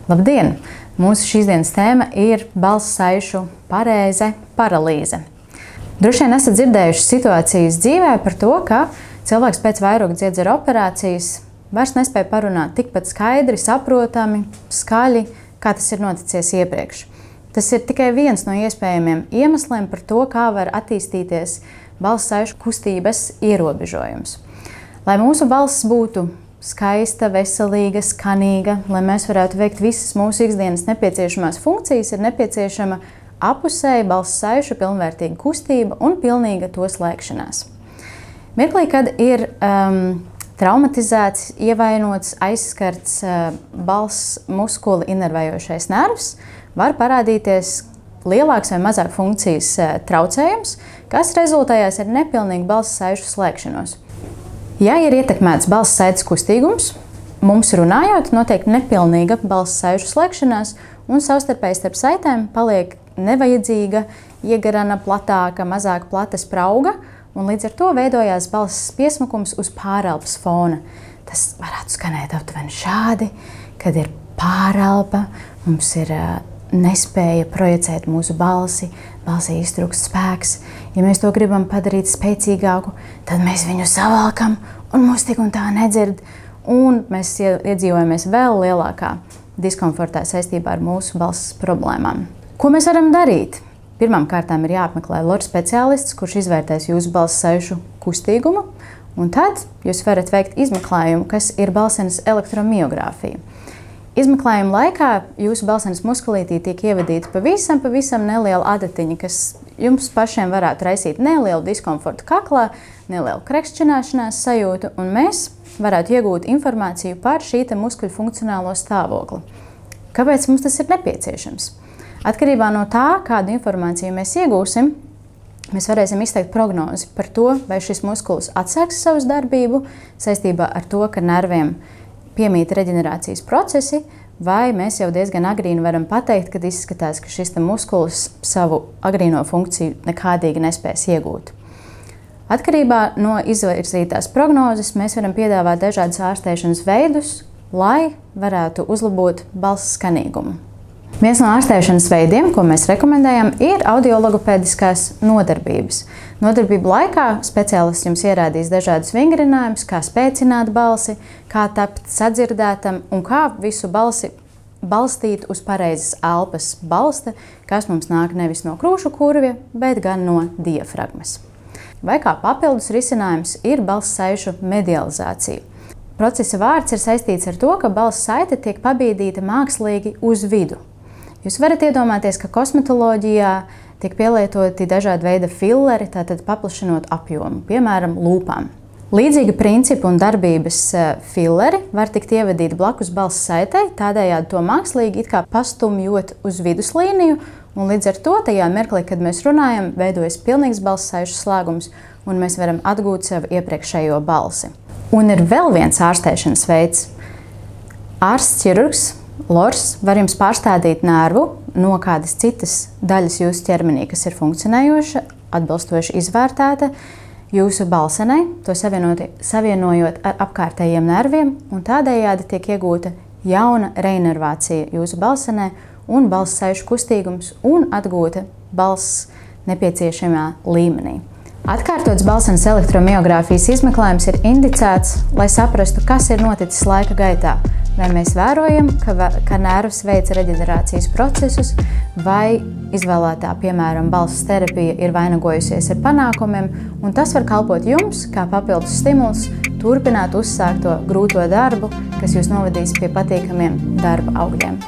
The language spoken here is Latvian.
Labdien! Mūsu šīsdienas tēma ir balss saišu pareize paralīze. Droši vien esat dzirdējuši situācijas dzīvē par to, ka cilvēks pēc vairogdziedzera operācijas vairs nespēja parunāt tikpat skaidri, saprotami, skaļi, kā tas ir noticies iepriekš. Tas ir tikai viens no iespējamiem iemesliem par to, kā var attīstīties balss saišu kustības ierobežojums. Lai mūsu balss būtu skaista, veselīga, skanīga, lai mēs varētu veikt visas mūsu ikdienas nepieciešamās funkcijas, ir nepieciešama apusēja balss saišu pilnvērtīga kustība un pilnīga to slēgšanās. Mirklī, kad ir traumatizēts, ievainots, aizskarts balss muskuli inervējošais nervs, var parādīties lielāks vai mazāk funkcijas traucējums, kas rezultējās ar nepilnīgu balss saišu slēgšanos. Ja ir ietekmēts balss saites kustīgums, mums runājot, notiek nepilnīga balss saišu slēgšanās un savstarpēji starp saitēm paliek nevajadzīga, iegarana, platāka, mazāk plata sprauga, un līdz ar to veidojās balss piesmakums uz pārelpas fona. Tas varētu skanēt aptuveni šādi, kad ir pārelpa, mums ir nespēja projicēt mūsu balsi, balsī iztrūkst spēks. Ja mēs to gribam padarīt spēcīgāku, tad mēs viņu savalkam un mūs tik un tā nedzird, un mēs iedzīvojamies vēl lielākā diskomfortā saistībā ar mūsu balss problēmām. Ko mēs varam darīt? Pirmām kārtām ir jāapmeklē loru speciālists, kurš izvērtēs jūsu balss saišu kustīgumu, un tad jūs varat veikt izmeklējumu, kas ir balsenes elektromiogrāfija. Izmeklējuma laikā jūsu balsenes muskulītī tiek ievadīta pavisam neliela adatiņa, kas jums pašiem varētu raisīt nelielu diskomfortu kaklā, nelielu krekšķināšanās sajūtu, un mēs varētu iegūt informāciju par šī muskuļu funkcionālo stāvokli. Kāpēc mums tas ir nepieciešams? Atkarībā no tā, kādu informāciju mēs iegūsim, mēs varēsim izteikt prognozi par to, vai šis muskulis atsāks savu darbību saistībā ar to, ka nerviem piemīt reģenerācijas procesi, vai mēs jau diezgan agrīni varam pateikt, kad izskatās, ka šis muskulis savu agrīno funkciju nekādīgi nespēs iegūt. Atkarībā no izvirzītās prognozes mēs varam piedāvāt dažādus ārstēšanas veidus, lai varētu uzlabot balss skanīgumu. Viens no ārstēšanas veidiem, ko mēs rekomendējam, ir audiologopēdiskās nodarbības. Nodarbību laikā speciālists jums ierādīs dažādus vingrinājumus, kā spēcināt balsi, kā tapt sadzirdētam un kā visu balsi balstīt uz pareizas elpas balsta, kas mums nāk nevis no krūšu kurvja, bet gan no diafragmas. Vai kā papildus risinājums ir balss saišu medializācija. Procesa vārds ir saistīts ar to, ka balss saite tiek pabīdīta mākslīgi uz vidu. Jūs varat iedomāties, ka kosmetoloģijā tiek pielietoti dažādi veidi filleri, tātad paplašinot apjomu, piemēram, lūpām. Līdzīga principa un darbības filleri var tikt ievadīti blakus balss saitei, tādējādi to mākslīgi it kā pastumjot uz viduslīniju, un līdz ar to tajā mirklī, kad mēs runājam, veidojas pilnīgs balss saišu slēgums, un mēs varam atgūt savu iepriekšējo balsi. Un ir vēl viens ārstēšanas veids. Ārsts ķirurgs Lors var jums pārstādīt nervu no kādas citas daļas jūsu ķermenī, kas ir funkcionējoša, atbilstoši izvērtēta jūsu balsenei, to savienojot ar apkārtējiem nerviem, un tādējādi tiek iegūta jauna reinervācija jūsu balsenē un balss saišu kustīgums un atgūta balss nepieciešamā līmenī. Atkārtots balsenes elektromiogrāfijas izmeklējums ir indicēts, lai saprastu, kas ir noticis laika gaitā. Vai mēs vērojam, ka nervs veic reģenerācijas procesus, vai izvēlētā, piemēram, balss terapija ir vainagojusies ar panākumiem, un tas var kalpot jums kā papildus stimuls turpināt uzsākto grūto darbu, kas jūs novadīs pie patīkamiem darba augļiem.